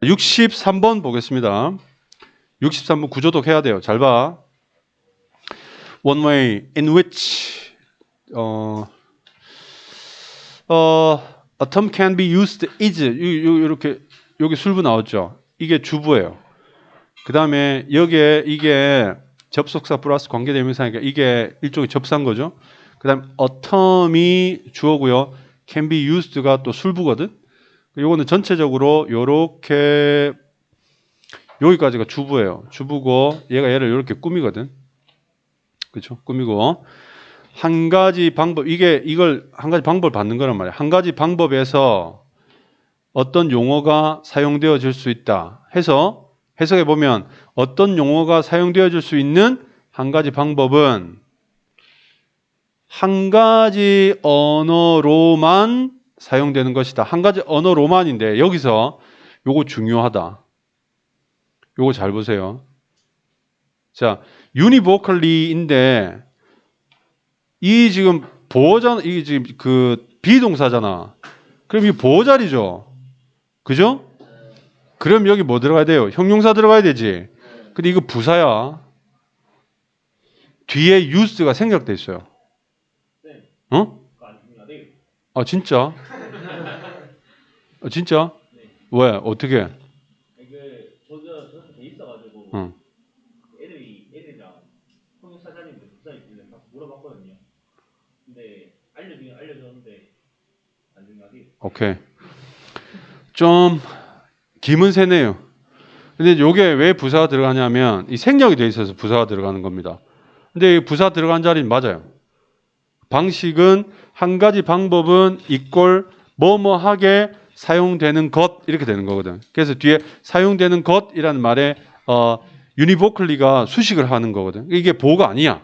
63번 보겠습니다. 63번 구조독 해야 돼요. 잘 봐. One way in which a term can be used is 이렇게 여기 술부 나왔죠. 이게 주부예요. 그 다음에 여기에 이게 접속사 플러스 관계대명사니까 이게 일종의 접사인 거죠. 그 다음에 a term이 주어고요. can be used가 또 술부거든. 요거는 전체적으로 요렇게 여기까지가 주부예요. 주부고 얘가 얘를 이렇게 꾸미거든. 그렇죠? 꾸미고 한 가지 방법 이걸 한 가지 방법을 받는 거란 말이야. 한 가지 방법에서 어떤 용어가 사용되어질 수 있다 해서 해석해 보면 어떤 용어가 사용되어질 수 있는 한 가지 방법은 한 가지 언어로만 사용되는 것이다. 한 가지 언어로만인데 여기서 요거 중요하다. 요거 잘 보세요. 자, univocaly인데 이 지금 보호자 이게 지금 그 비동사잖아. 그럼 이 보호자리죠. 그죠? 그럼 여기 뭐 들어가야 돼요? 형용사 들어가야 되지. 근데 이거 부사야. 뒤에 use가 생략돼 있어요. 어? 아 진짜? 진짜? 왜? 어떻게? 저한테 돼 있어가지고 응. 애들이랑 형사장님들 부사님들 물어봤거든요. 근데 알려줬는데 안 중요하게. 오케이. 좀 김은 새네요. 근데 이게 왜 부사가 들어가냐면 이 생략이 돼 있어서 부사가 들어가는 겁니다. 근데 이 부사 들어간 자리는 맞아요. 방식은 한 가지 방법은 이꼴 뭐뭐하게 사용되는 것 이렇게 되는 거거든. 그래서 뒤에 사용되는 것이라는 말에 유니보클리가 수식을 하는 거거든. 이게 보호가 아니야.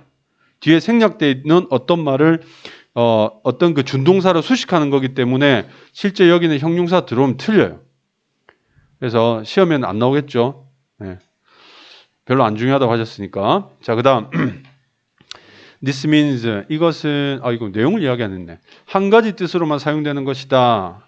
뒤에 생략되어 있는 어떤 말을 어떤 그 준동사로 수식하는 거기 때문에 실제 여기는 형용사 들어오면 틀려요. 그래서 시험에는 안 나오겠죠. 네. 별로 안 중요하다고 하셨으니까. 자, 그다음 This means 이것은 이거 내용을 이야기 안 했네. 한 가지 뜻으로만 사용되는 것이다.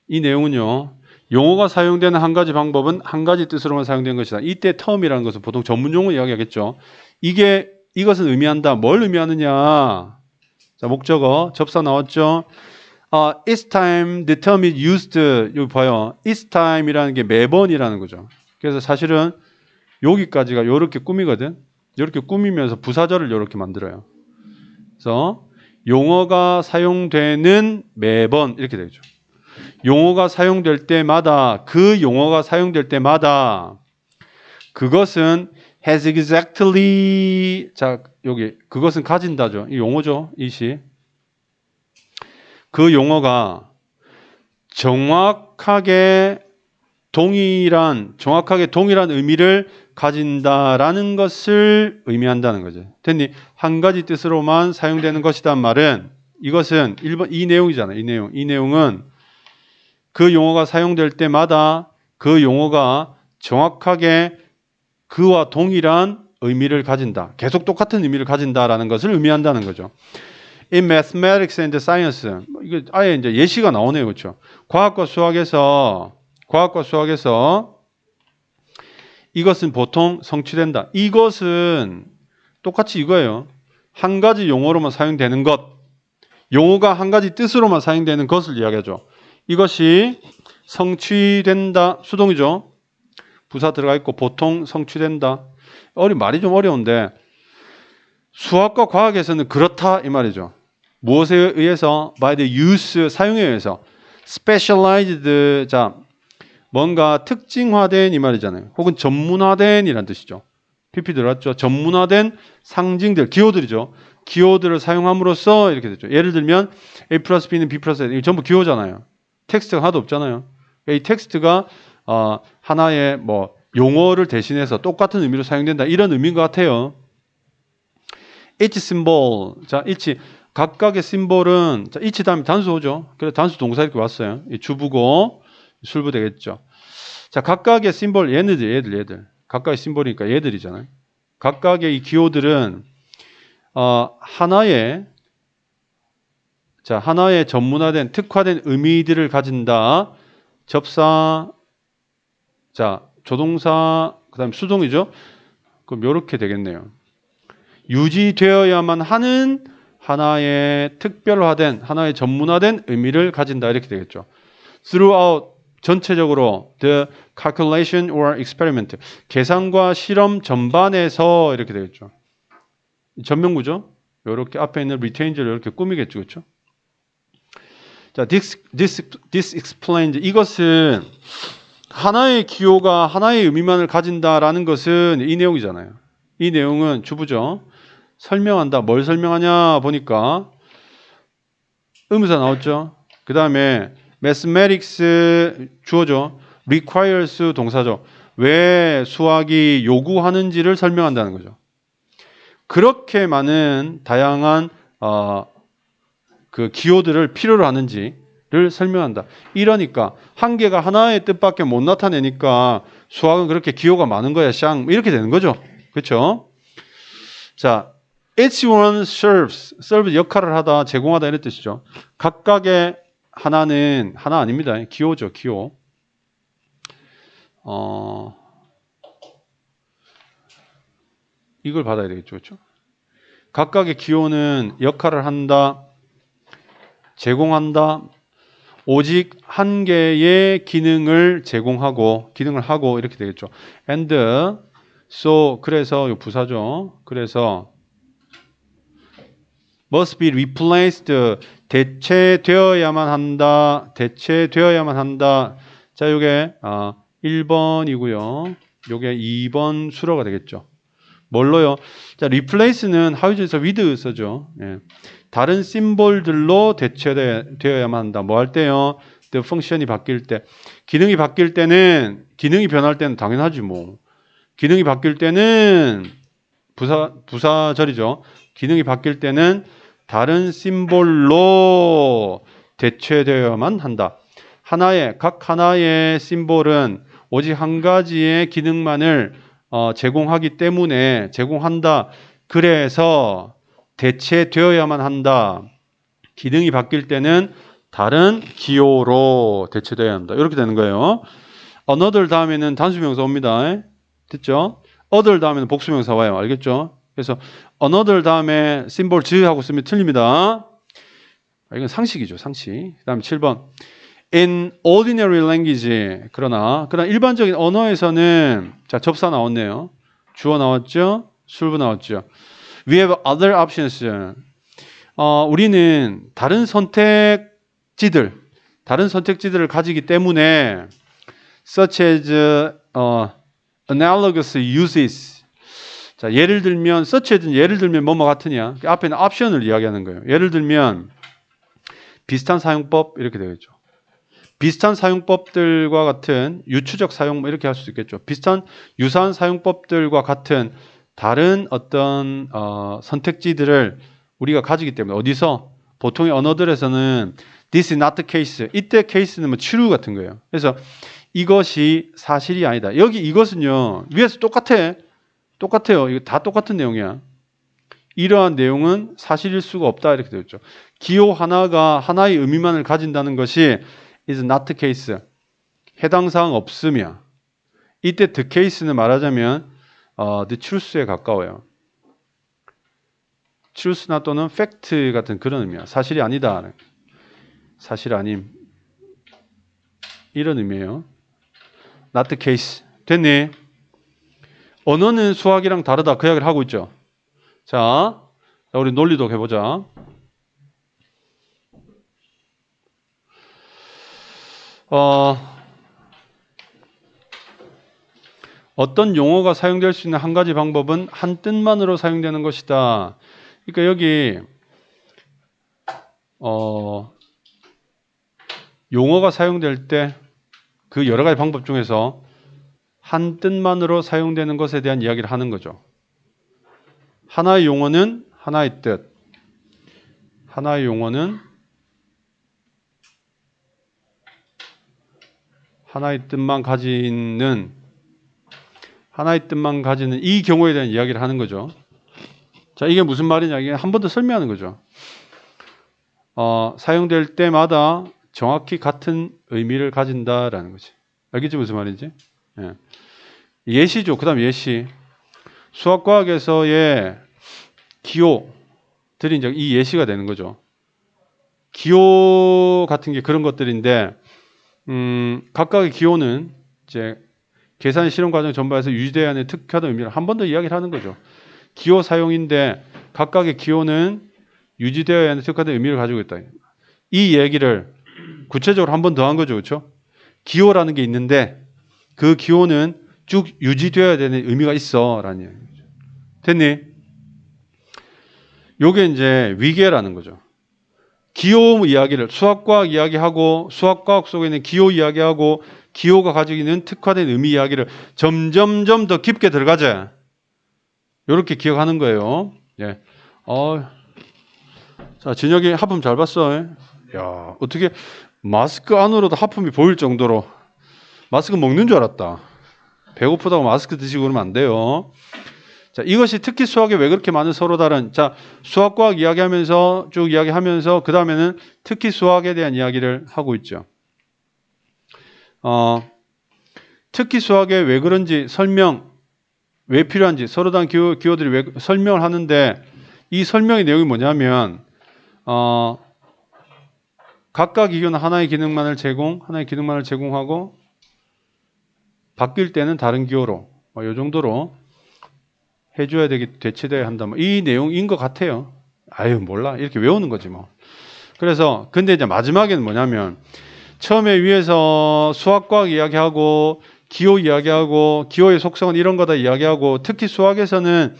이 내용은요. 용어가 사용되는 한 가지 방법은 한 가지 뜻으로만 사용되는 것이다. 이때 term이라는 것은 보통 전문 용어 이야기하겠죠. 이것은 의미한다. 뭘 의미하느냐? 자, 목적어 접사 나왔죠. Each time the term is used 여기 봐요. Each time이라는 게 매번이라는 거죠. 그래서 사실은 여기까지가 이렇게 꾸미거든. 이렇게 꾸미면서 부사절을 이렇게 만들어요. 그래서 용어가 사용되는 매번 이렇게 되죠. 용어가 사용될 때마다 그 용어가 사용될 때마다 그것은 has exactly 자 여기 그것은 가진다죠. 이 용어죠. 이시 그 용어가 정확하게 동일한 의미를 가진다라는 것을 의미한다는 거죠. 됐니? 한 가지 뜻으로만 사용되는 것이란 말은 이것은 1번 이 내용이잖아요. 이 내용은 그 용어가 사용될 때마다 그 용어가 정확하게 그와 동일한 의미를 가진다. 계속 똑같은 의미를 가진다라는 것을 의미한다는 거죠. In mathematics and science 이거 아예 이제 예시가 나오네요. 그렇죠? 과학과 수학에서 이것은 보통 성취된다. 이것은 똑같이 이거예요. 한 가지 용어로만 사용되는 것. 용어가 한 가지 뜻으로만 사용되는 것을 이야기하죠. 이것이 성취된다. 수동이죠. 부사 들어가 있고 보통 성취된다. 말이 좀 어려운데 수학과 과학에서는 그렇다 이 말이죠. 무엇에 의해서? by the use 사용에 의해서 specialized 자 뭔가 특징화된 이 말이잖아요. 혹은 전문화된 이란 뜻이죠. PP 들어갔죠. 전문화된 상징들, 기호들이죠. 기호들을 사용함으로써 이렇게 됐죠. 예를 들면 A 플러스 B는 B 플러스 A 이게 전부 기호잖아요. 텍스트가 하나도 없잖아요. 이 텍스트가 하나의 뭐 용어를 대신해서 똑같은 의미로 사용된다. 이런 의미인 것 같아요. each symbol. 자, each 각각의 심볼은 자, each 다음에 단수호죠. 그래서 단수 동사 이렇게 왔어요. 술부고 술부 되겠죠. 자, 각각의 심볼 얘들. 각각의 심볼이니까 얘들이잖아요. 각각의 이 기호들은 하나의 전문화된 특화된 의미들을 가진다. 접사 자, 조동사 그다음 수동이죠. 그럼 요렇게 되겠네요. 유지되어야만 하는 하나의 특별화된 하나의 전문화된 의미를 가진다 이렇게 되겠죠. Throughout 전체적으로 the calculation or experiment 계산과 실험 전반에서 이렇게 되겠죠. 전명구죠. 이렇게 앞에 있는 retained를 이렇게 꾸미겠죠, 그렇죠? 자, this explains 이것은 하나의 기호가 하나의 의미만을 가진다라는 것은 이 내용이잖아요. 이 내용은 주부죠. 설명한다. 뭘 설명하냐 보니까 의문사 나왔죠. 그 다음에 mathematics 주어죠. requires 동사죠. 왜 수학이 요구하는지를 설명한다는 거죠. 그렇게 많은 다양한 그 기호들을 필요로 하는지를 설명한다. 이러니까 한계가 하나의 뜻밖에 못 나타내니까 수학은 그렇게 기호가 많은 거야, 샹 이렇게 되는 거죠. 그렇죠? 자, each one serves 역할을 하다, 제공하다 이런 뜻이죠. 각각의 하나는 하나 아닙니다. 기호죠, 기호. 이걸 받아야 되겠죠, 그렇죠? 각각의 기호는 역할을 한다, 제공한다. 오직 한 개의 기능을 제공하고 기능을 하고 이렇게 되겠죠. And so 그래서 이 부사죠. 그래서 must be replaced 대체되어야만 한다. 대체되어야만 한다. 자, 요게 1번이고요. 요게 2번 수로가 되겠죠. 뭘로요? 자, replace는 하위주에서 with 써죠. 예. 다른 심볼들로 대체되어야만 한다. 뭐 할 때요? the function이 바뀔 때. 기능이 바뀔 때는, 기능이 변할 때는 당연하지 뭐. 기능이 바뀔 때는 부사절이죠. 기능이 바뀔 때는 다른 심볼로 대체되어야만 한다. 각 하나의 심볼은 오직 한 가지의 기능만을 제공하기 때문에 제공한다. 그래서 대체되어야만 한다. 기능이 바뀔 때는 다른 기호로 대체되어야 한다. 이렇게 되는 거예요. another 다음에는 단수명사 옵니다. 됐죠? other 다음에는 복수명사 와요. 알겠죠? 그래서 another 다음에 심볼 하고 쓰면 틀립니다. 이건 상식이죠. 상식. 그 다음에 7번. In ordinary language 그러나 일반적인 언어에서는 자, 접사 나왔네요. 주어 나왔죠? 술부 나왔죠. We have other options. 우리는 다른 선택지들을 가지기 때문에 such as analogous uses. 자, 예를 들면 such as 예를 들면 뭐뭐 같으냐. 앞에는 옵션을 이야기하는 거예요. 예를 들면 비슷한 사용법 이렇게 되겠죠. 비슷한 사용법들과 같은 유추적 사용 이렇게 할 수 있겠죠. 유사한 사용법들과 같은 다른 어떤 선택지들을 우리가 가지기 때문에 어디서 보통의 언어들에서는 this is not the case. 이때 case는 뭐 true 같은 거예요. 그래서 이것이 사실이 아니다. 여기 이것은요. 위에서 똑같아요. 이거 다 똑같은 내용이야. 이러한 내용은 사실일 수가 없다 이렇게 되었죠. 기호 하나가 하나의 의미만을 가진다는 것이 is not the case. 해당 사항 없으며 이때 the case는 말하자면 the truth에 가까워요. truth나 또는 fact 같은 그런 의미야. 사실이 아니다. 사실 아님. 이런 의미예요. not the case. 됐니? 언어는 수학이랑 다르다. 그 이야기를 하고 있죠. 자, 우리 논리도 해보자. 어떤 용어가 사용될 수 있는 한 가지 방법은 한 뜻만으로 사용되는 것이다. 그러니까 여기 용어가 사용될 때 그 여러 가지 방법 중에서 한 뜻만으로 사용되는 것에 대한 이야기를 하는 거죠. 하나의 용어는 하나의 뜻. 하나의 용어는 하나의 뜻만 가지는 이 경우에 대한 이야기를 하는 거죠. 자, 이게 무슨 말이냐? 이게 한 번 더 설명하는 거죠. 사용될 때마다 정확히 같은 의미를 가진다라는 거지. 알겠지 무슨 말인지? 예. 예시죠. 그 다음 예시. 수학과학에서의 기호들이 이제 이 예시가 되는 거죠. 기호 같은 게 그런 것들인데, 각각의 기호는 이제 계산 실험 과정 전반에서 유지되어야 하는 특화된 의미를 한 번 더 이야기를 하는 거죠. 기호 사용인데 각각의 기호는 유지되어야 하는 특화된 의미를 가지고 있다. 이 얘기를 구체적으로 한 번 더 한 거죠. 그렇죠? 기호라는 게 있는데 그 기호는 쭉 유지되어야 되는 의미가 있어 라는 얘기죠. 됐니? 요게 이제 위계라는 거죠. 기호 이야기를 수학과학 이야기하고 수학과학 속에 있는 기호 이야기하고 기호가 가지고 있는 특화된 의미 이야기를 점점점 더 깊게 들어가자. 이렇게 기억하는 거예요. 예. 자, 진혁이 하품 잘 봤어. 야, 어떻게 마스크 안으로도 하품이 보일 정도로 마스크 먹는 줄 알았다. 배고프다고 마스크 드시고 그러면 안 돼요. 자, 이것이 특히 수학에 왜 그렇게 많은 서로 다른, 자, 수학과학 이야기하면서 쭉 이야기하면서 그 다음에는 특히 수학에 대한 이야기를 하고 있죠. 특히 수학에 왜 그런지 설명, 왜 필요한지 서로 다른 기호들이 왜 설명을 하는데 이 설명의 내용이 뭐냐면, 각각 기호는 하나의 기능만을 제공하고 바뀔 때는 다른 기호로, 이 정도로 해줘야 대체돼야 한다. 이 내용인 것 같아요. 아유, 몰라. 이렇게 외우는 거지 뭐. 그래서, 근데 이제 마지막에는 뭐냐면, 처음에 위에서 수학과학 이야기하고, 기호 이야기하고, 기호의 속성은 이런 거다 이야기하고, 특히 수학에서는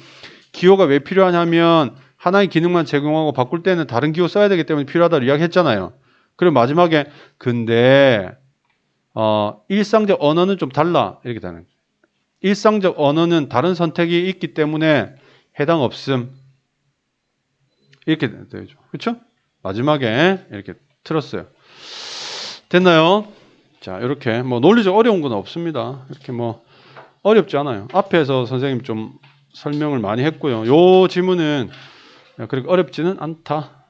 기호가 왜 필요하냐면, 하나의 기능만 제공하고 바꿀 때는 다른 기호 써야 되기 때문에 필요하다고 이야기했잖아요. 그리고 마지막에, 근데, 일상적 언어는 좀 달라. 이렇게 되는 거예요. 일상적 언어는 다른 선택이 있기 때문에 해당 없음. 이렇게 되죠. 그렇죠? 마지막에 이렇게 틀었어요. 됐나요? 자, 이렇게 뭐 논리적 어려운 건 없습니다. 이렇게 뭐 어렵지 않아요. 앞에서 선생님 좀 설명을 많이 했고요. 요 지문은 그렇게 어렵지는 않다.